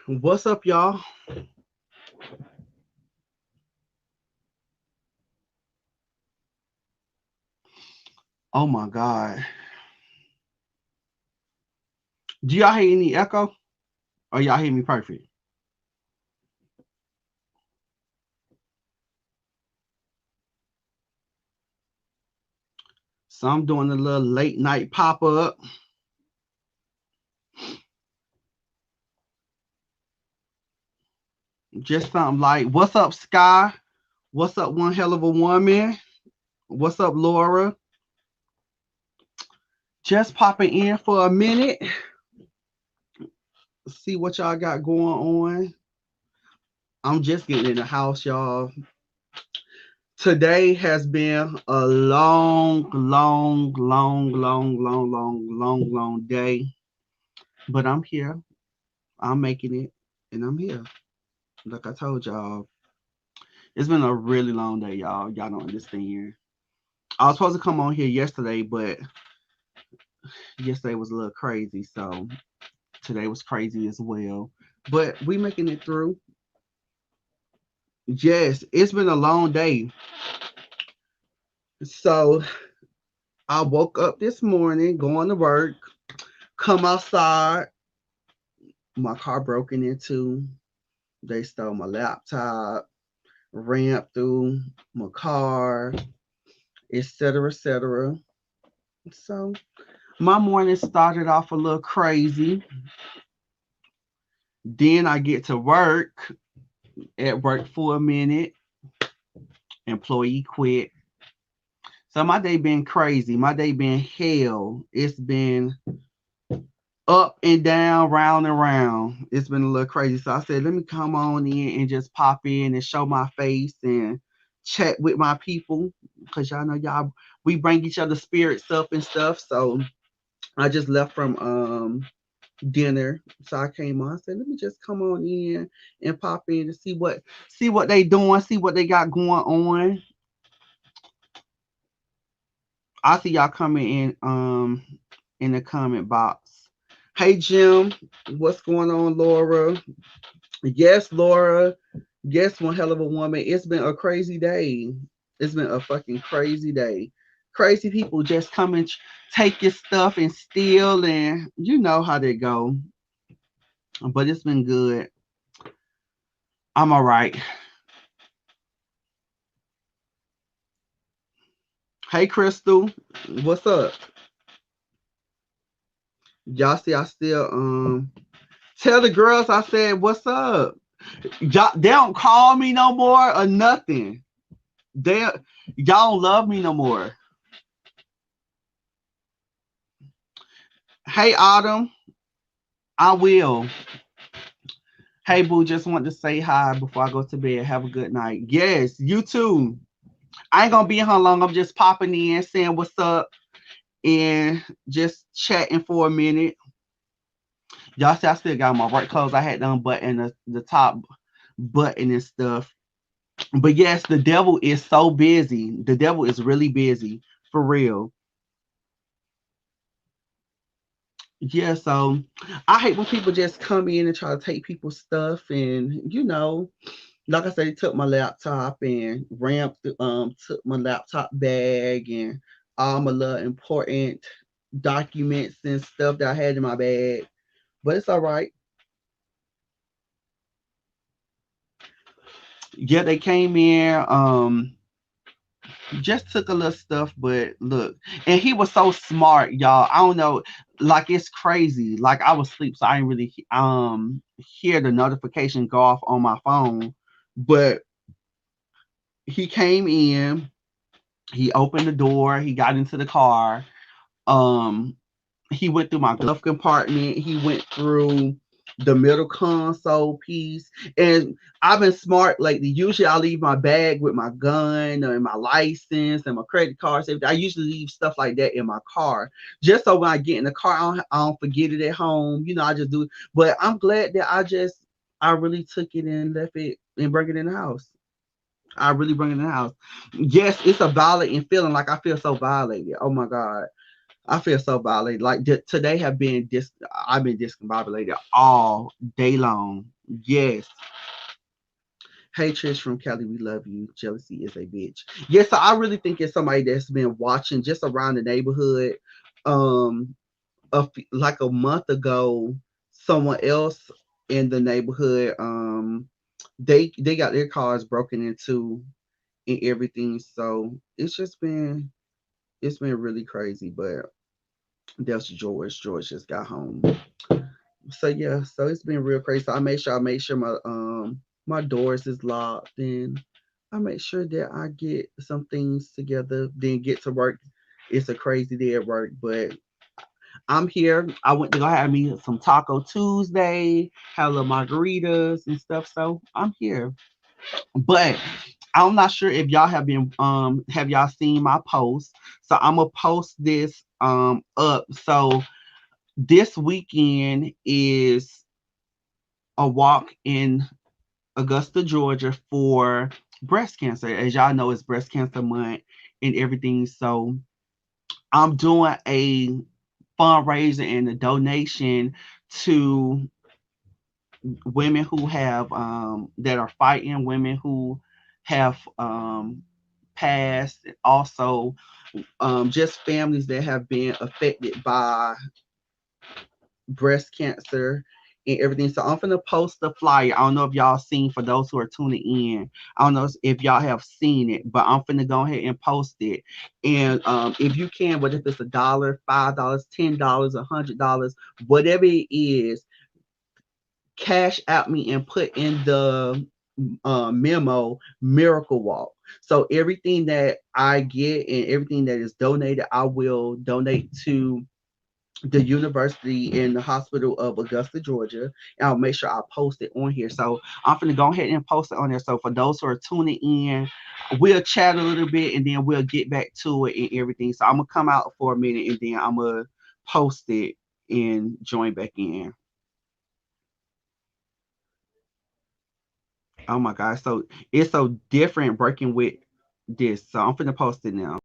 What's up, y'all? Oh my God. Do y'all hear any echo? Or y'all hear me perfect? So I'm doing a little late night pop up. Just something like, what's up, Sky? What's up, one hell of a woman? What's up, Laura? Just popping in for a minute. See what y'all got going on. I'm just getting in the house, y'all. Today has been a long day. But I'm here. I'm making it. And I'm here. Like I told y'all, it's been a really long day, y'all. Y'all don't understand. I was supposed to come on here yesterday, but yesterday was a little crazy. So today was crazy as well. But we making it through. Yes, it's been a long day. So I woke up this morning, going to work, come outside, my car broken into. They stole my laptop, ran through my car, etc., etc. So my morning started off a little crazy. Then I get to work, at work for a minute, employee quit. So my day been crazy. My day been hell. It's been up and down, round and round. It's been a little crazy. So I said, let me come on in and just pop in and show my face and chat with my people. Cause y'all know y'all we bring each other spirits up and stuff. So I just left from dinner. So I came on. I said, let me just come on in and pop in to see what they doing, see what they got going on. I see y'all coming in the comment box. Hey Jim, what's going on, Laura? Yes, Laura. Yes, one hell of a woman. It's been a crazy day. It's been a fucking crazy day. Crazy people just come and take your stuff and steal, and you know how they go. But it's been good. I'm all right. Hey, Crystal, what's up? Y'all see, I still tell the girls I said what's up. Y'all, they don't call me no more or nothing. Y'all don't love me no more. Hey, Autumn, I will. Hey, boo, just want to say hi before I go to bed. Have a good night. Yes, you too. I ain't gonna be here long. I'm just popping in, saying what's up, and just chatting for a minute. Y'all see, I still got my work clothes. I had done button the top button and stuff. But yes, the devil is so busy. The devil is really busy for real. Yeah, so I hate when people just come in and try to take people's stuff, and like I said, they took my laptop and took my laptop bag and all my little important documents and stuff that I had in my bag. But it's all right. Yeah, they came in, just took a little stuff, but look, and he was so smart, y'all. I don't know, like it's crazy. Like I was asleep, so I didn't really hear the notification go off on my phone. But he came in, he opened the door, he got into the car. Um, he went through my glove compartment. He went through the middle console piece. And I've been smart lately. Usually I leave my bag with my gun and my license and my credit cards. I usually leave stuff like that in my car. Just so when I get in the car, I don't forget it at home. I just do it. But I'm glad that I really took it and left it and bring it in the house. I really bring it in the house. Yes, it's a violating feeling. Like I feel so violated. Oh my God. I feel so violated. Like today have been I've been discombobulated all day long. Yes. Hey Trish from Cali, we love you. Jealousy is a bitch. Yes, so I really think it's somebody that's been watching just around the neighborhood. Um, like a month ago, someone else in the neighborhood, they got their cars broken into and everything. So it's been really crazy. But that's George. George just got home. So yeah, so it's been real crazy. So I made sure my doors is locked, and I make sure that I get some things together, then get to work. It's a crazy day at work, but I'm here. I went to go have me some Taco Tuesday, have a little margaritas and stuff. So I'm here. But I'm not sure if y'all have y'all seen my post. So I'm gonna post this up. So this weekend is a walk in Augusta, Georgia for breast cancer. As y'all know, it's breast cancer month and everything. So I'm doing a fundraiser and a donation to women who have that are fighting, women who have passed, also just families that have been affected by breast cancer and everything. So I'm gonna post the flyer. I don't know if y'all seen, for those who are tuning in. I don't know if y'all have seen it, but I'm gonna go ahead and post it. And if you can, but if it's $1, $5, $10, $100, whatever it is, cash out me and put in the memo Miracle Walk. So everything that I get and everything that is donated, I will donate to the University and the Hospital of Augusta, Georgia. And I'll make sure I post it on here. So I'm going to go ahead and post it on there. So for those who are tuning in, we'll chat a little bit and then we'll get back to it and everything. So I'm going to come out for a minute and then I'm going to post it and join back in. Oh my God. So it's so different working with this. So I'm going to post it now.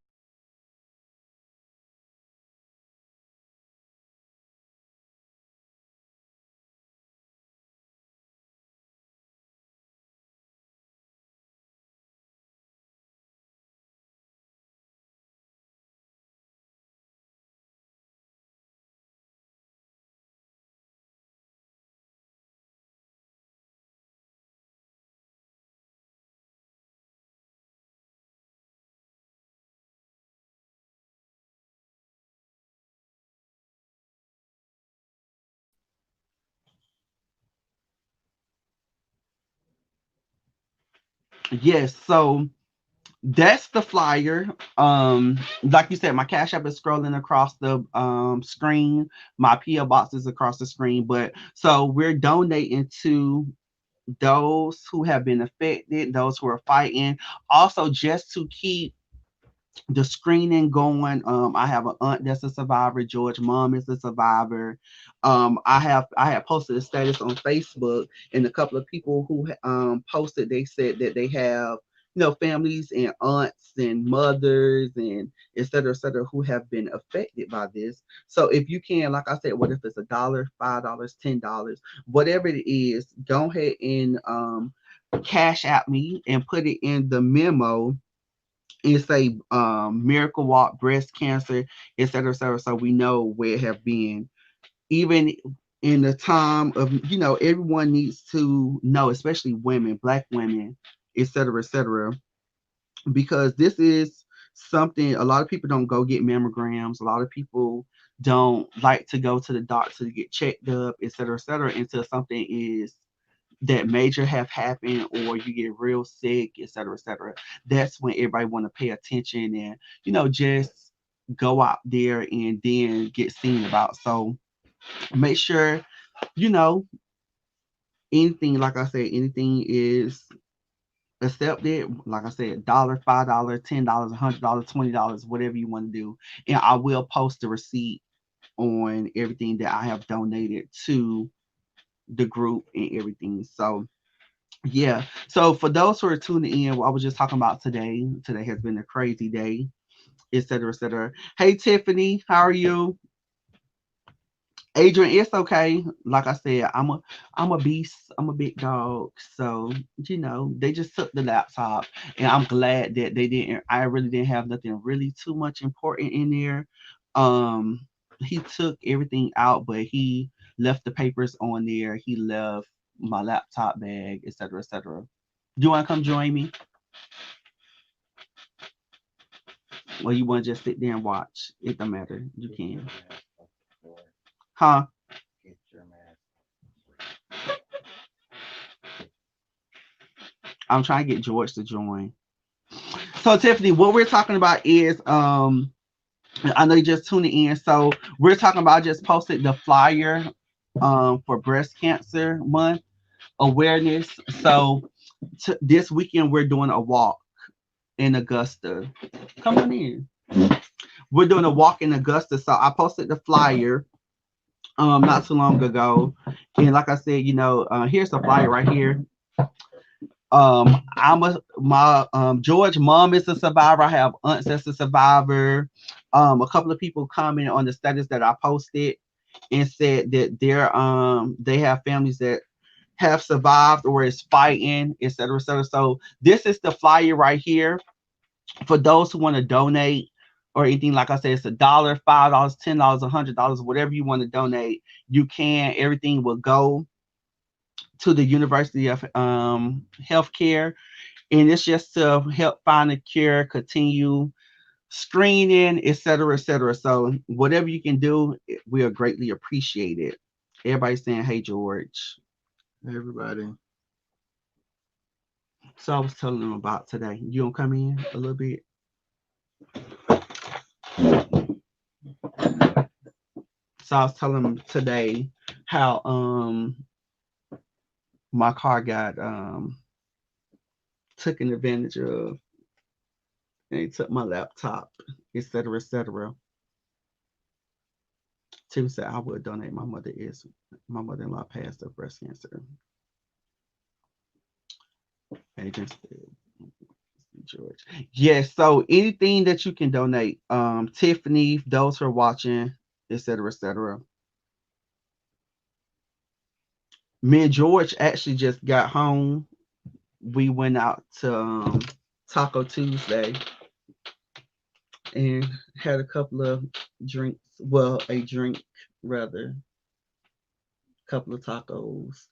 Yes. So that's the flyer. Like you said, my Cash App is scrolling across the screen. My PO box is across the screen. But so we're donating to those who have been affected, those who are fighting. Also, just to keep the screening going. I have an aunt that's a survivor. George mom is a survivor. I have posted a status on Facebook, and a couple of people who posted, they said that they have families and aunts and mothers and et cetera, who have been affected by this. So if you can, like I said, what if it's $1, $5, $10, whatever it is, go ahead and cash at me and put it in the memo and say Miracle Walk breast cancer, et cetera, et cetera. So we know where it have been. Even in the time of, everyone needs to know, especially women, black women, et cetera, et cetera, because this is something a lot of people don't go get mammograms. A lot of people don't like to go to the doctor to get checked up, et cetera, until something is that major have happened or you get real sick, et cetera, et cetera. That's when everybody want to pay attention and, just go out there and then get seen about. So make sure, you know, anything, like I said, anything is accepted. Like I said, dollar, $5, $10, $100, $20, whatever you want to do. And I will post the receipt on everything that I have donated to the group and everything. So yeah. So for those who are tuning in, what I was just talking about today, today has been a crazy day, et cetera, et cetera. Hey Tiffany, how are you? Adrian, it's okay. Like I said, I'm a beast. I'm a big dog. So, they just took the laptop, and I'm glad that they didn't. I really didn't have nothing really too much important in there. Um, he took everything out, but he left the papers on there. He left my laptop bag, etc., etc. Do you want to come join me, or you want to just sit there and watch? It don't matter. You can. Huh? I'm trying to get George to join. So Tiffany, what we're talking about is I know you just tuning in. So we're talking about, I just posted the flyer for breast cancer month awareness. So this weekend we're doing a walk in Augusta. Come on in. We're doing a walk in Augusta. So I posted the flyer not too long ago. And like I said, here's the flyer right here. My George mom is a survivor. I have aunts that's a survivor. A couple of people commented on the status that I posted and said that they have families that have survived or is fighting, et cetera, et cetera. So this is the flyer right here for those who want to donate or anything. Like I said, it's $1, $5, $10, $100, whatever you want to donate. You can. Everything will go to the University of Healthcare, and it's just to help find a cure, continue screening, et cetera, et cetera. So whatever you can do, we are greatly appreciated. Everybody's saying, "Hey, George." Hey, everybody. So I was telling them about today. You gonna come in a little bit? So I was telling them today how my car got taken advantage of, and they took my laptop, et cetera, et cetera. Tim said I would donate. My mother-in-law passed of breast cancer. Adrian said, George. Yes, so anything that you can donate, Tiffany, those who are watching, et cetera, et cetera. Me and George actually just got home. We went out to Taco Tuesday and had a couple of drinks. Well, a drink rather, couple of tacos.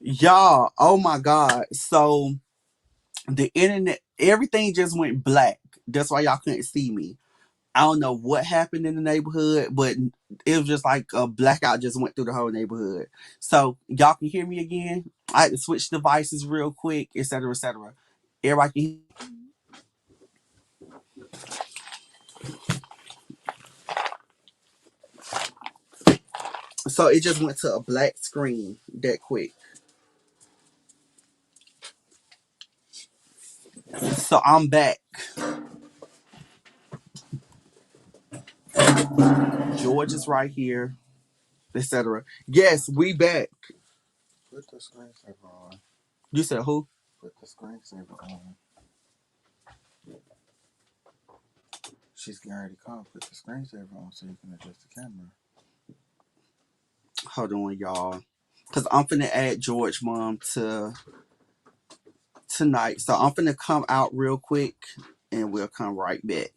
Y'all, oh my God. So the internet, everything just went black. That's why y'all couldn't see me. I don't know what happened in the neighborhood, but it was just like a blackout just went through the whole neighborhood. So y'all can hear me again. I had to switch devices real quick, etc., etc. Everybody so it just went to a black screen that quick. So I'm back. George is right here, etc. Yes, we back. Put the screensaver on. You said who? Put the screensaver on. She's getting ready to come. Put the screensaver on so you can adjust the camera. Hold on, y'all. Cause I'm finna add George mom to tonight. So I'm finna come out real quick and we'll come right back.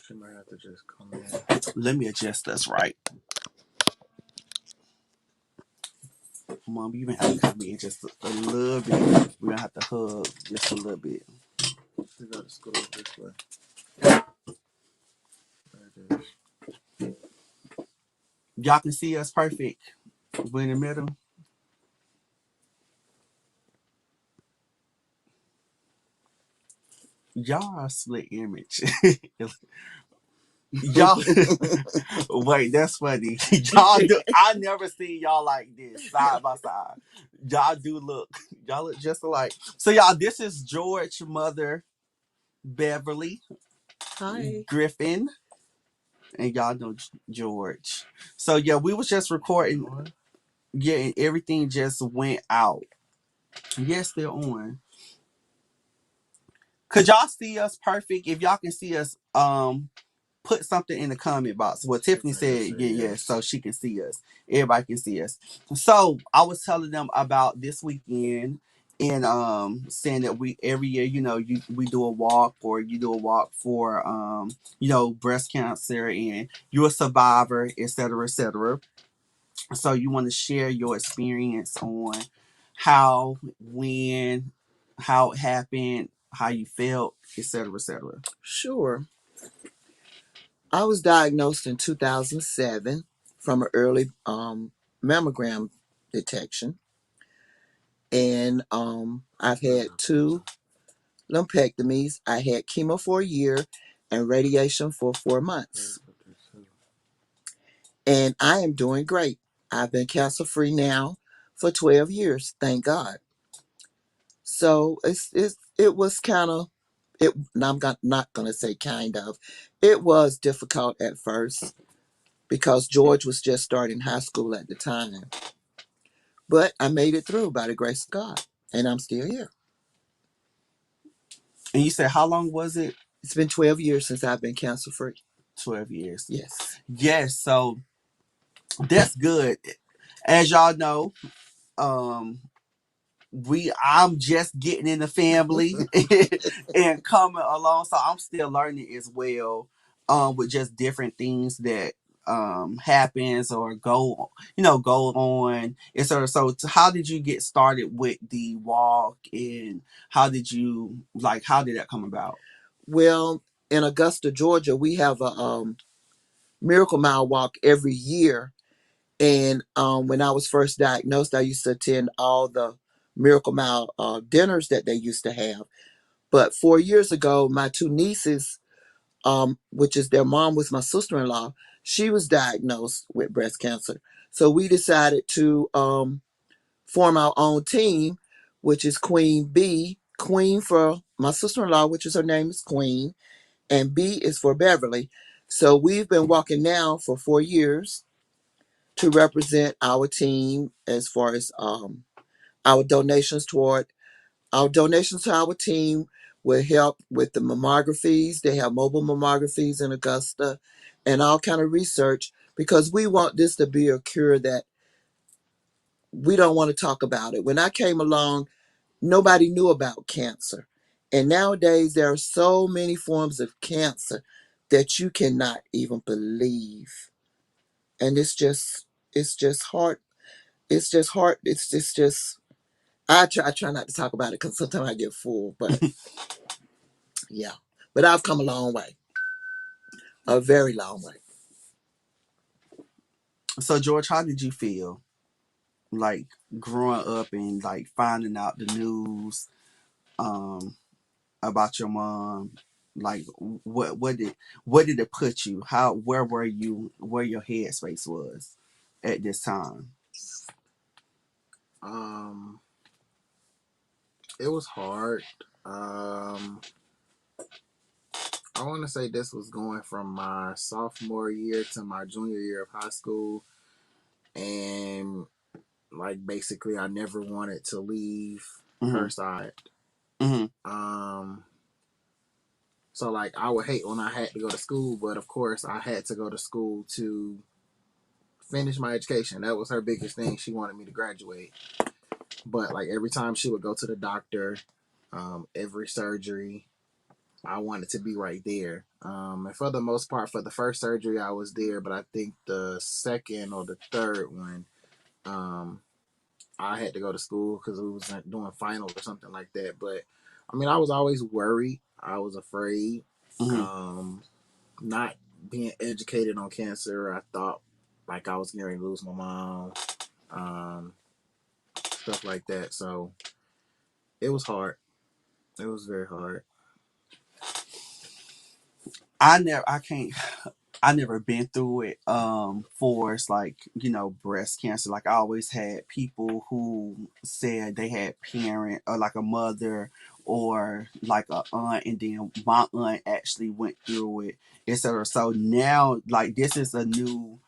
She might have to just come in. Let me adjust this right. Mom, you even have to come in just a little bit. We're gonna have to hug just a little bit. You gotta scoot over this way. There it is. Y'all can see us perfect. We're in the middle. Y'all are split image. Y'all wait, that's funny. Y'all do, I never seen y'all like this side by side. Y'all do look. Y'all look just alike. So y'all, this is George mother Beverly Hi. Griffin. And y'all know George. So yeah, we was just recording. Yeah, and everything just went out. Yes, they're on. Could y'all see us perfect? If y'all can see us, put something in the comment box. Well, Tiffany said, yeah, so she can see us. Everybody can see us. So I was telling them about this weekend and saying that we every year, we do a walk or you do a walk for breast cancer and you're a survivor, et cetera, et cetera. So you want to share your experience on how, when, how it happened, how you felt, et cetera, et cetera. Sure. I was diagnosed in 2007 from an early mammogram detection. And I've had two lumpectomies. I had chemo for a year and radiation for 4 months. And I am doing great. I've been cancer free now for 12 years, thank God. So it was kind of it. And not gonna say kind of. It was difficult at first because George was just starting high school at the time. But I made it through by the grace of God, and I'm still here. And you said how long was it? It's been 12 years since I've been cancer free. 12 years. Yes. Yes, so that's good. As y'all know, um, I'm just getting in the family and coming along. So I'm still learning as well, with just different things that happens or go on. And so how did you get started with the walk and how did that come about? Well, in Augusta, Georgia, we have a Miracle Mile walk every year. And when I was first diagnosed, I used to attend all the Miracle Mile dinners that they used to have. But 4 years ago, my two nieces, which is their mom was my sister-in-law, she was diagnosed with breast cancer. So we decided to form our own team, which is Queen B. Queen for my sister-in-law, which is her name is Queen, and B is for Beverly. So we've been walking now for 4 years to represent our team as far as our donations toward our donations to our team will help with the mammographies. They have mobile mammographies in Augusta and all kind of research because we want this to be a cure that we don't want to talk about it. When I came along, nobody knew about cancer. And nowadays there are so many forms of cancer that you cannot even believe. And it's just hard. It's just hard. It's just I try not to talk about it because sometimes I get full, but yeah. But I've come a long way. A very long way. So George, how did you feel like growing up and like finding out the news um about your mom? Like what did it put you? How where were you? Where your headspace was at this time? Um, it was hard. I want to say this was going from my sophomore year to my junior year of high school, and like basically I never wanted to leave Mm-hmm. her side. Mm-hmm. So like I would hate when I had to go to school, but of course I had to go to school to finish my education. That was her biggest thing. She wanted me to graduate. But like every time she would go to the doctor, every surgery, I wanted to be right there. And for the most part, for the first surgery, I was there. But I think the second or the third one, um, I had to go to school because we was doing finals or something like that. But I mean, I was always worried. I was afraid. Mm-hmm. Not being educated on cancer, I thought like I was going to lose my mom, stuff like that. So it was hard. It was very hard. I can't I never been through it for it's like, you know, breast cancer. Like I always had people who said they had parent or like a mother or like a aunt, and then my aunt actually went through it, etc. So now like this is a new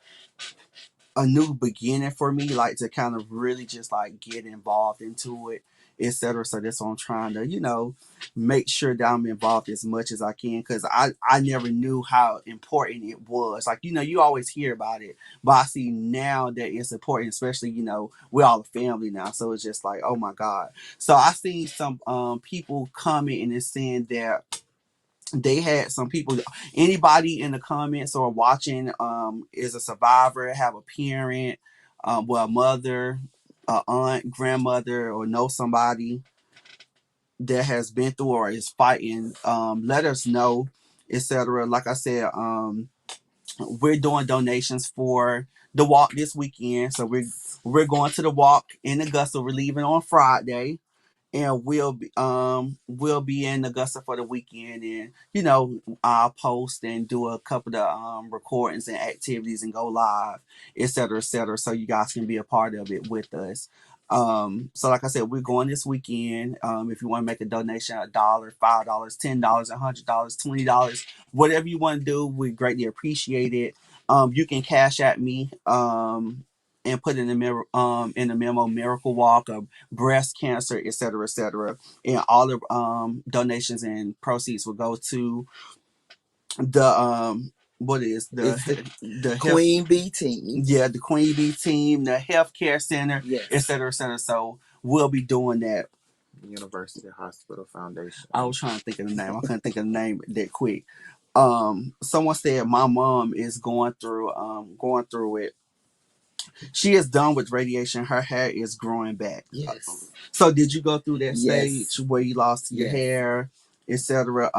beginning for me, like to kind of really just like get involved into it, etc. So that's why I'm trying to, you know, make sure that I'm involved as much as I can because I never knew how important it was. Like, you know, you always hear about it, but I see now that it's important, especially, you know, we're all a family now. So it's just like, oh my God. So I seen some people commenting and saying that they had some people, anybody in the comments or watching is a survivor, have a parent, well, a mother, a aunt, grandmother, or know somebody that has been through or is fighting, let us know, etc. Like I said, we're doing donations for the walk this weekend, so we're going to the walk in Augusta. We're leaving on Friday, and we'll be in Augusta for the weekend, and you know I'll post and do a couple of recordings and activities and go live, etc., so you guys can be a part of it with us. So like I said, we're going this weekend. If you want to make a donation, $1, $5, $10, $100, $20, whatever you want to do, we greatly appreciate it. You can cash at me and put in the memo Miracle Walk of breast cancer, etc., and all the donations and proceeds will go to the what is It's the the health, Queen Bee team. yeah, the Queen Bee team, the healthcare center, Yes. etc. So we'll be doing that. University Hospital Foundation. I was trying to think of the name. I couldn't think of the name that quick. Someone said my mom is going through it. She is done with radiation. Her hair is growing back. Yes. So did you go through that Yes. stage where you lost your Yes. hair, etc.?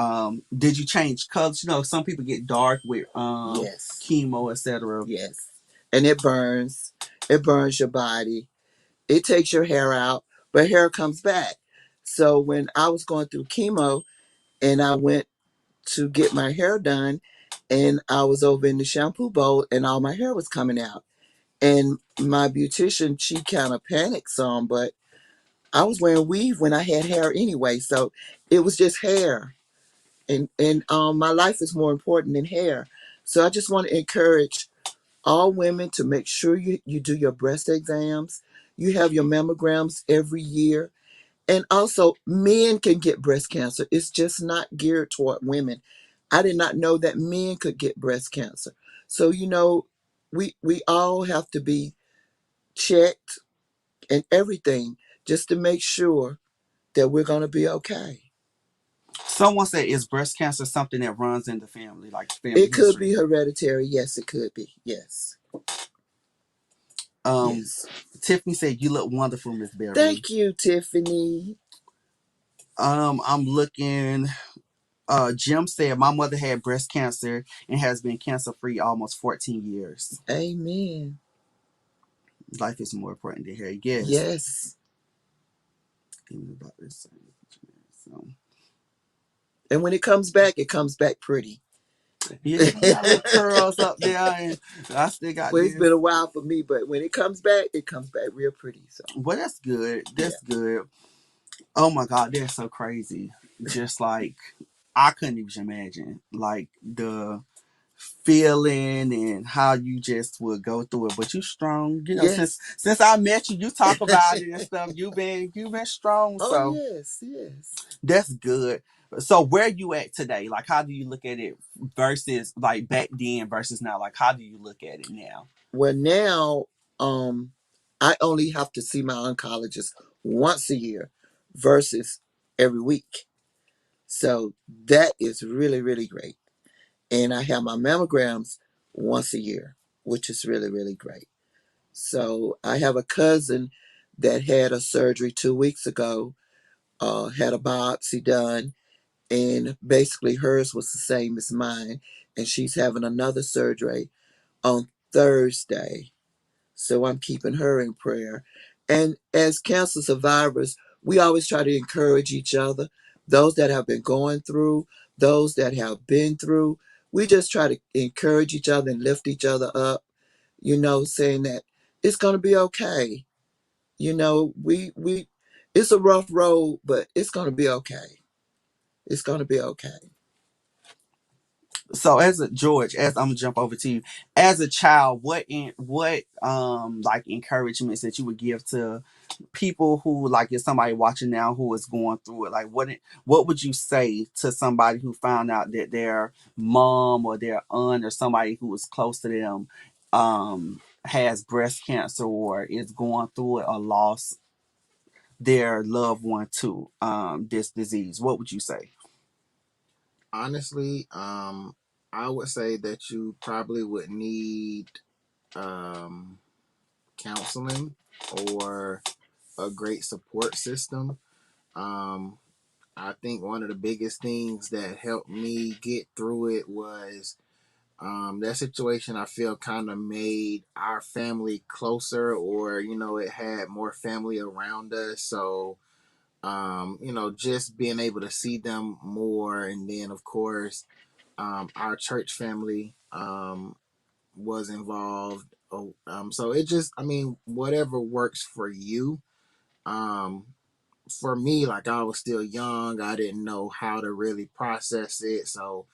Did you change colors? You know, some people get dark with Yes. chemo, etc. Yes. And it burns. It burns your body. It takes your hair out. but hair comes back. So when I was going through chemo and I went to get my hair done, and I was over in the shampoo bowl and all my hair was coming out. And my beautician, she kind of panicked some, but I was wearing weave when I had hair anyway. So it was just hair. And my life is more important than hair. So I just want to encourage all women to make sure you do your breast exams. You have your mammograms every year. And also, men can get breast cancer. It's just not geared toward women. I did not know that men could get breast cancer. So, we all have to be checked and everything just to make sure that we're going to be okay. Someone said, is breast cancer something that runs in the family, like family It could history? be hereditary. Yes, it could be. Yes. Um, Yes. Tiffany said, you look wonderful, Miss Beverly. Thank you, Tiffany. I'm looking. Jim said, my mother had breast cancer and has been cancer free almost 14 years. Amen. Life is more important than hair. Yes. Yes. About this. So, And when it comes back pretty. yeah, you got little curls up there, and I still got Well, it's this. been a while for me, but when it comes back real pretty. So Well, that's good. yeah. That's good. Oh my God, they're so crazy. Just like I couldn't even imagine, like the feeling and how you just would go through it. But you strong, Yes. since I met you, you talk about it and stuff. You've been strong, Oh so yes, yes. that's good. So where you at today? Like, how do you look at it versus like back then versus now? Like, how do you look at it now? Well now, I only have to see my oncologist once a year versus every week. So that is really, really great. And I have my mammograms once a year, which is really, really great. So I have a cousin that had a surgery 2 weeks ago, had a biopsy done, and basically hers was the same as mine. And she's having another surgery on Thursday. So I'm keeping her in prayer. And as cancer survivors, we always try to encourage each other. Those that have been going through, those that have been through, we just try to encourage each other and lift each other up, saying that it's going to be okay. We it's a rough road, but it's going to be okay. It's going to be okay. So as I'm gonna jump over to you, as a child, what like encouragements that you would give to people who, like, if somebody watching now who is going through it, like what would you say to somebody who found out that their mom or their aunt or somebody who was close to them has breast cancer or is going through it or lost their loved one to this disease? What would you say? Honestly, I would say that you probably would need um, counseling or a great support system. Um, I think one of the biggest things that helped me get through it was that situation. I feel kind of made our family closer, or it had more family around us. So just being able to see them more, and then of course, our church family was involved. Oh, so it just, I mean, whatever works for you. Um, for me, like I was still young, I didn't know how to really process it, so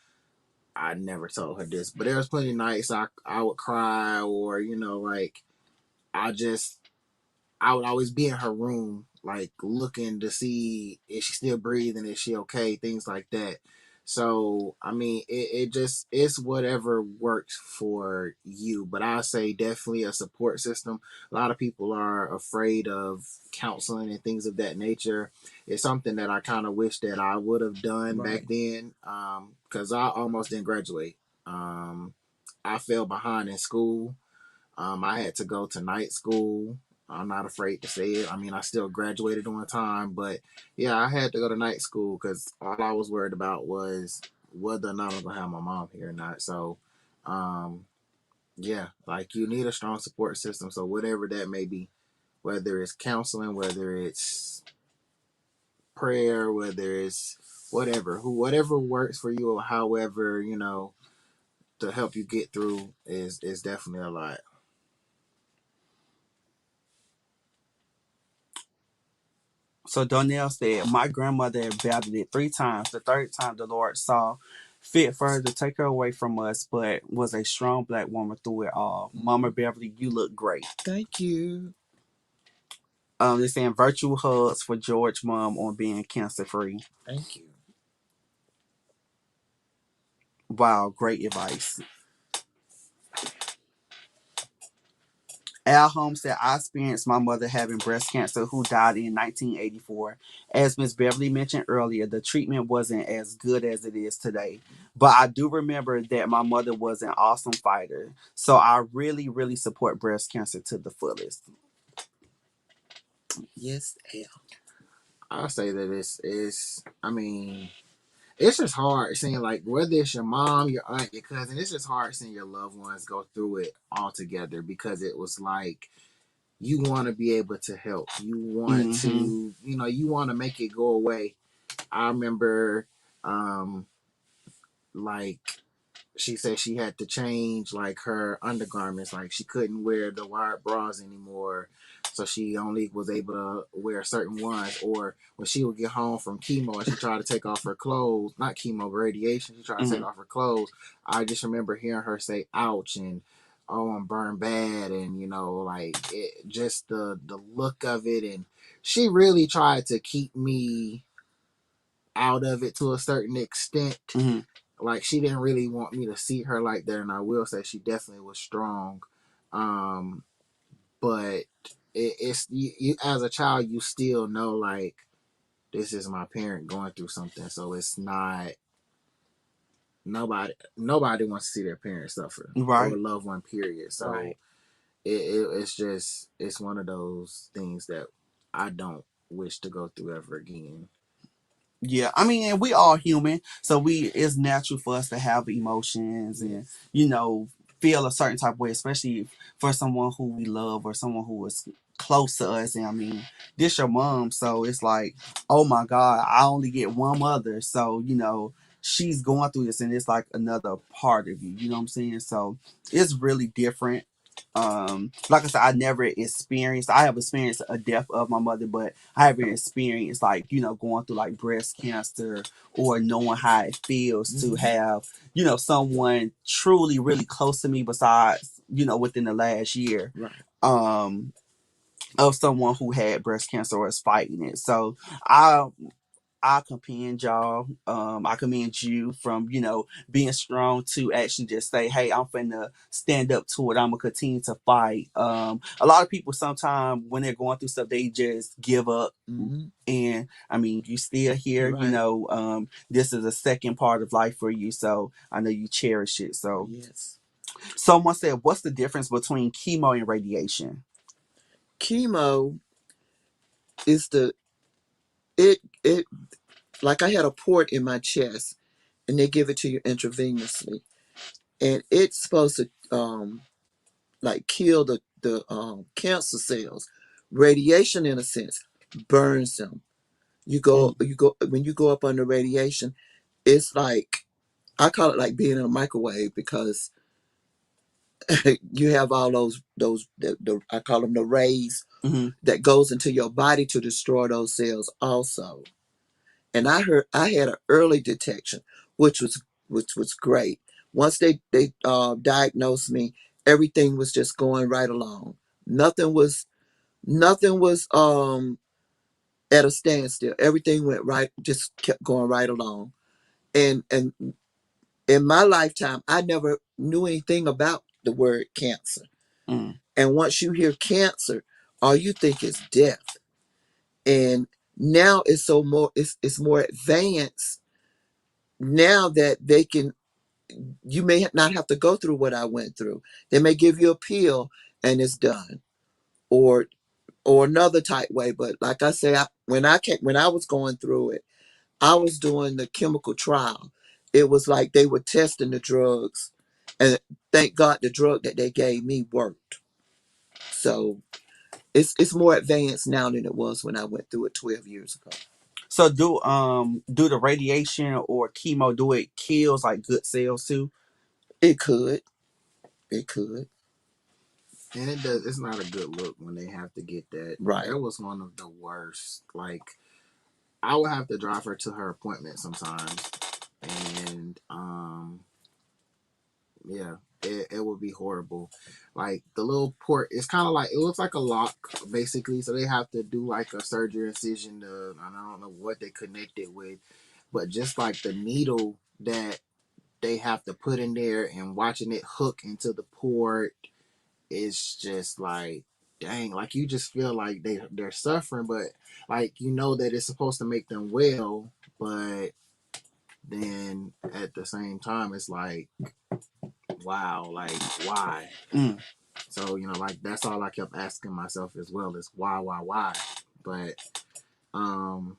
I never told her this. But there was plenty of nights I would cry, or like I just I would always be in her room, like looking to see if she's still breathing, is she okay, things like that. So I mean, it just it's whatever works for you. But I say definitely a support system. A lot of people are afraid of counseling and things of that nature. It's something that I kind of wish that I would have done back Right. then, because I almost didn't graduate. I fell behind in school. I had to go to night school. I'm not afraid to say it. I mean, I still graduated on time, but yeah, I had to go to night school because all I was worried about was whether or not I'm gonna have my mom here or not. So, um, yeah, like you need a strong support system. So whatever that may be, whether it's counseling, whether it's prayer, whether it's whatever works for you, or however, to help you get through is definitely a lot. So Donnell said, my grandmother had battled it 3 times. The third time the Lord saw fit for her to take her away from us, but was a strong black woman through it all. Mama Beverly, you look great. Thank you. They're saying virtual hugs for George mom on being cancer free. Thank you. Wow, great advice. Al Holmes said, I experienced my mother having breast cancer who died in 1984. As Miss Beverly mentioned earlier, the treatment wasn't as good as it is today. But I do remember that my mother was an awesome fighter. So I really, really support breast cancer to the fullest. Yes, Al. I'll say that it's just hard seeing, like, whether it's your mom, your aunt, your cousin, it's just hard seeing your loved ones go through it all together, because it was like, you want to be able to help. You want to, you want to make it go away. I remember, like, she said she had to change, like, her undergarments. Like, she couldn't wear the wide bras anymore, so she only was able to wear certain ones. Or when she would get home from chemo and she tried to take off her clothes, not chemo, but radiation, she tried to take off her clothes. I just remember hearing her say ouch, and oh, I'm burned bad, and like, just the look of it. And she really tried to keep me out of it to a certain extent. Like, she didn't really want me to see her like that, and I will say she definitely was strong. But it's you as a child, you still know, like, this is my parent going through something, so it's not nobody wants to see their parents suffer, Right. or a loved one, period. So Right. it's one of those things that I don't wish to go through ever again. Yeah, I mean, and we all human, so it's natural for us to have emotions and feel a certain type of way, especially for someone who we love or someone who is close to us. And I mean, this your mom, so it's like, oh my God, I only get one mother, so she's going through this, and it's like another part of you. You know what I'm saying? So it's really different. Like I said, I have experienced a death of my mother, but I haven't experienced, like, going through like breast cancer, or knowing how it feels to have someone truly really close to me, besides within the last year, Right. of someone who had breast cancer or is fighting it. So I commend y'all. I commend you from, being strong to actually just say, hey, I'm finna stand up to it. I'm gonna continue to fight. A lot of people sometimes when they're going through stuff, they just give up. And I mean, you still here, Right. This is a second part of life for you. So I know you cherish it. So Yes. someone said, what's the difference between chemo and radiation? Chemo is it like, I had a port in my chest, and they give it to you intravenously, and it's supposed to like kill the cancer cells. Radiation, in a sense, burns them. You go when you go up under radiation, it's like, I call it like being in a microwave, because you have all those I call them the rays that goes into your body to destroy those cells also. And I had an early detection, which was great. Once they diagnosed me, everything was just going right along. Nothing was at a standstill. Everything went right, just kept going right along. And in my lifetime, I never knew anything about the word cancer. Mm. And once you hear cancer, all you think is death. And now it's more advanced now, that you may not have to go through what I went through. They may give you a pill and it's done, or another type way. But like I say, when I was going through it, I was doing the chemical trial. It was like they were testing the drugs, and thank God the drug that they gave me worked. So it's more advanced now than it was when I went through it 12 years ago. So do the radiation or chemo do it kills like good cells too? It could. It could. And it does. It's not a good look when they have to get that. Right. That was one of the worst. Like, I would have to drive her to her appointment sometimes, and yeah, it would be horrible. Like the little port, it's kind of like it looks like a lock basically. So they have to do like a surgery incision to, I don't know what they connect it with, but just like the needle that they have to put in there and watching it hook into the port, it's just like, dang, like you just feel like they're suffering, but like you know that it's supposed to make them well, but then at the same time it's like, wow, like why? Mm. So like that's all I kept asking myself as well is why? But um,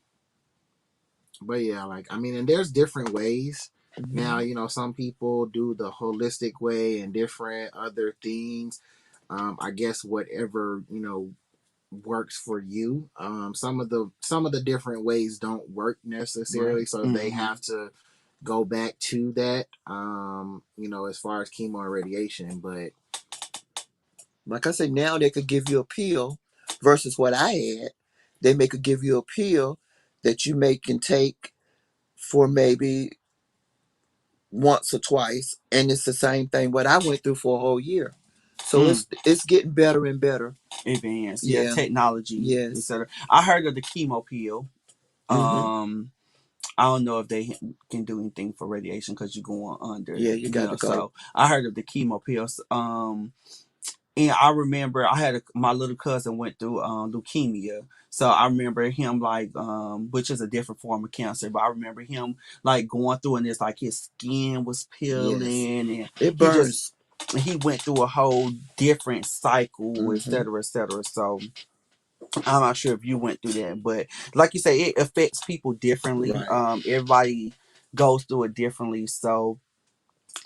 but yeah, like I mean, and there's different ways. Now, some people do the holistic way and different other things. I guess whatever, works for you. Some of the different ways don't work necessarily, Right. so they have to go back to that. As far as chemo and radiation, but Like I said, now they could give you a pill versus what I had. They may could give you a pill that you may can take for maybe once or twice, and it's the same thing what I went through for a whole year. So Mm. it's getting better and better. Advanced, yeah, Yeah. technology, Yes. etc. I heard of the chemo pill. Mm-hmm. I don't know if they can do anything for radiation because you're going under. Yeah, you got to go. So I heard of the chemo pills. And I remember I had my little cousin went through leukemia. So I remember him like which is a different form of cancer, but I remember him like going through and it's like his skin was peeling and It burns. he went through a whole different cycle, Mm-hmm. et cetera, et cetera. So I'm not sure if you went through that, but like you say, it affects people differently. Right. Everybody goes through it differently. So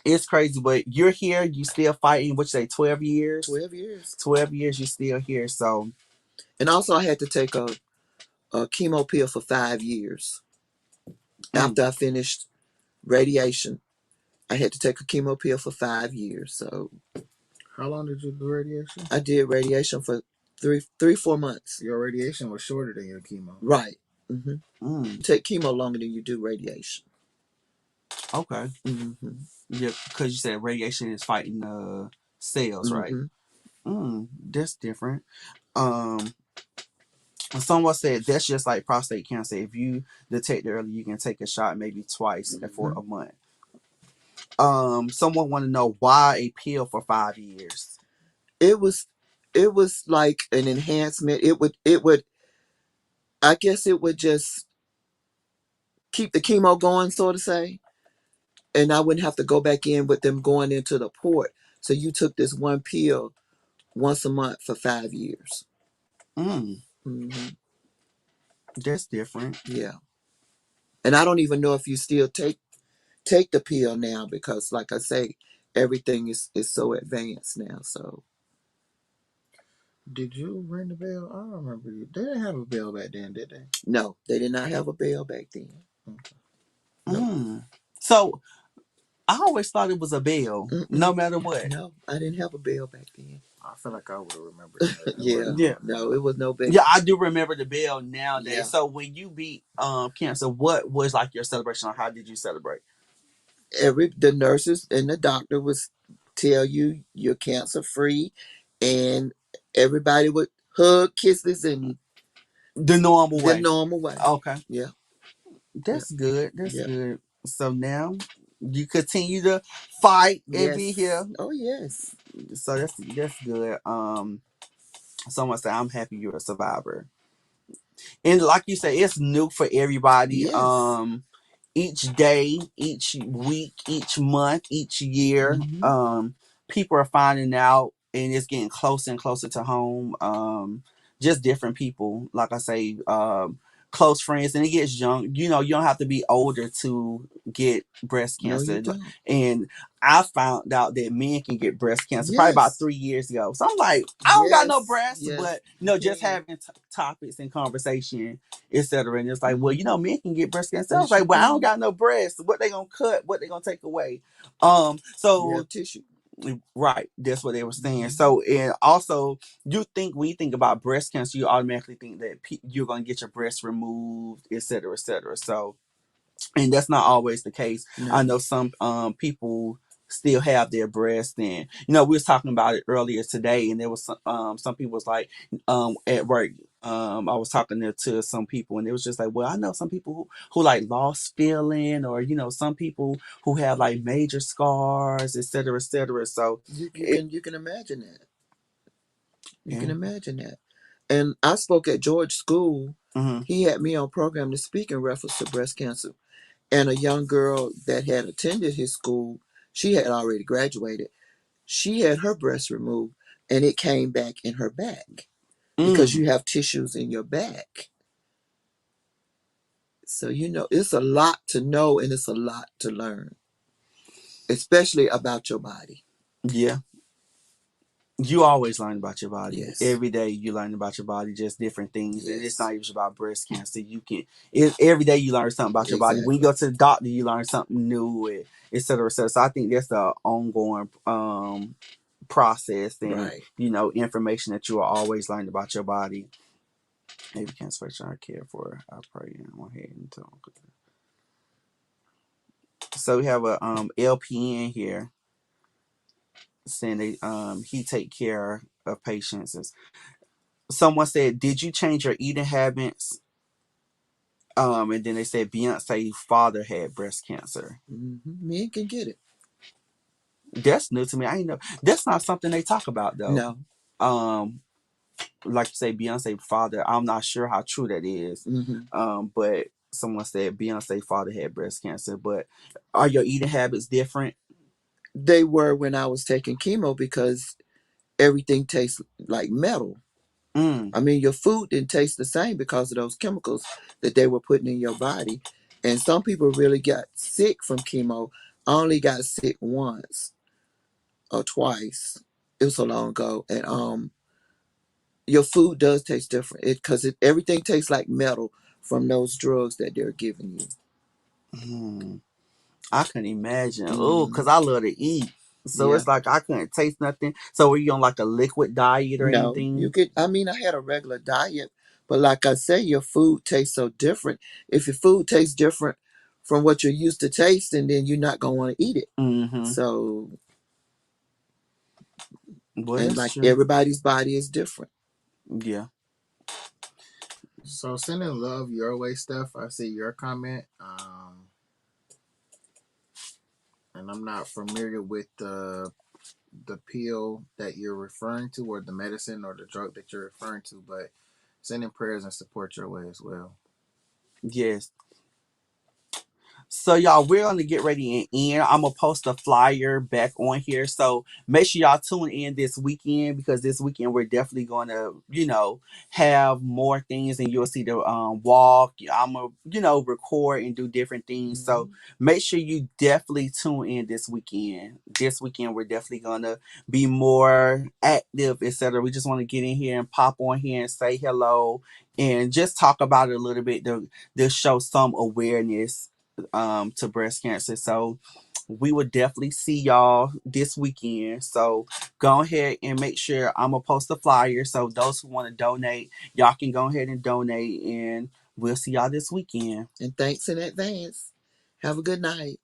it's crazy, but you're here, you still fighting, what you say, 12 years? 12 years. 12 years, you're still here. So, And also I had to take a chemo pill for 5 years. After I finished radiation, I had to take a chemo pill for 5 years. So how long did you do radiation? I did radiation for 4 months. Your radiation was shorter than your chemo. Right. Mm-hmm. You take chemo longer than you do radiation. Okay. Mm-hmm. Yeah, because you said radiation is fighting the cells, right? That's different. Someone said that's just like prostate cancer. If you detect it early, you can take a shot maybe twice for a month. Someone want to know why a pill for 5 years. It was like an enhancement. It would I guess it would just keep the chemo going, so to say. And I wouldn't have to go back in with them going into the port. So you took this one pill once a month for 5 years. Mm-hmm. That's different. Yeah. And I don't even know if you still take the pill now because, like I say, everything is so advanced now. So. Did you ring the bell? I don't remember you. They didn't have a bell back then, did they? No, they did not have a bell back then. Okay. No. So I always thought it was a bell, no matter what. No, I didn't have a bell back then. I feel like I would have remembered that. Yeah. No, it was no bell. Yeah, I do remember the bell nowadays. Yeah. So when you beat cancer, what was like your celebration, or how did you celebrate? The nurses and the doctor was tell you you're cancer free, and everybody would hug, kisses, and the normal way. The normal way. Okay. Yeah. That's good. That's good. So now you continue to fight and be here. Oh yes. So that's good. Someone said I'm happy you're a survivor. And like you say, it's new for everybody. Yes. Each day, each week, each month, each year, people are finding out, and it's getting closer and closer to home. Just different people, like I say, close friends, and it gets young. You know, you don't have to be older to get breast No, you cancer. don't. And I found out that men can get breast cancer probably about Yes. 3 years ago. So I'm like, I don't got no Yes. breasts, Yes. but You just can. having topics and conversation, etc. And it's like, well, Mhm. men can get breast cancer. I was Yes, you like, well, I don't can. got no breasts. What they gonna cut? What they gonna take away? You So have tissue. right, that's what they were saying. Mhm. So, and also, when you think about breast cancer, you automatically think that you're gonna get your breast removed, etc., etc. So, and that's not always the case. I No. know some people still have their breasts, and we was talking about it earlier today, and there was some people was like at work. I was talking to some people, and it was just like, well, I know some people who like lost feeling, or some people who have like major scars, etc., etc. So it, You can imagine that. You can yeah. imagine that. And I spoke at George School. Hmm. He had me on program to speak in reference to breast cancer. And a young girl that had attended his school, she had already graduated. She had her breast removed and it came back in her back because Mm, you have tissues in your back. So, it's a lot to know and it's a lot to learn, especially about your body. yeah. You always learn about your body. Yes. Every day you learn about your body, just different things. And it's Yes. not even about breast cancer. Every day you learn something about your body. When you Exactly. go to the doctor, you learn something new, and et cetera, et cetera. So I think that's the ongoing process, and Right. information that you will always learn about your body. Maybe can't switch our care for. I pray and go ahead and tell. So we have a LPN here saying they he take care of patients. Someone said, "Did you change your eating habits?" And then they said Beyonce's father had breast cancer. Men can get it. That's new to me. I ain't know. That's not something they talk about though. No. Um, like you say, Beyonce's father. I'm not sure how true that is. Hmm. But someone said Beyonce's father had breast cancer. But are your eating habits different? They were when I was taking chemo because everything tastes like metal. Mm, I mean, your food didn't taste the same because of those chemicals that they were putting in your body. And some people really got sick from chemo. I only got sick once or twice. It was so long ago. And your food does taste different because everything tastes like metal from those drugs that they're giving you. mm. I couldn't imagine. Oh, Mm, cause I love to eat. So yeah. it's like I couldn't taste nothing. So were you on like a liquid diet or No, you anything? could. I mean, I had a regular diet, but like I say, your food tastes so different. If your food tastes different from what you're used to tasting, then you're not gonna want to eat it. Mm-hmm. So, Well, and that's like true. everybody's body is different. Yeah. So sending love your way, Steph. I see your comment. And I'm not familiar with the pill that you're referring to, or the medicine or the drug that you're referring to, but sending prayers and support your way as well. Yes. So y'all, we're gonna get ready and end. I'm gonna post a flyer back on here. So make sure y'all tune in this weekend, because this weekend we're definitely gonna, have more things, and you'll see the walk. I'm gonna, record and do different things. So Mhm. make sure you definitely tune in this weekend. This weekend we're definitely gonna be more active, etc. We just want to get in here and pop on here and say hello and just talk about it a little bit to show some awareness to breast cancer. So we will definitely see y'all this weekend. So go ahead and make sure I'm gonna post a flyer. So those who want to donate, y'all can go ahead and donate, and we'll see y'all this weekend. And thanks in advance. Have a good night.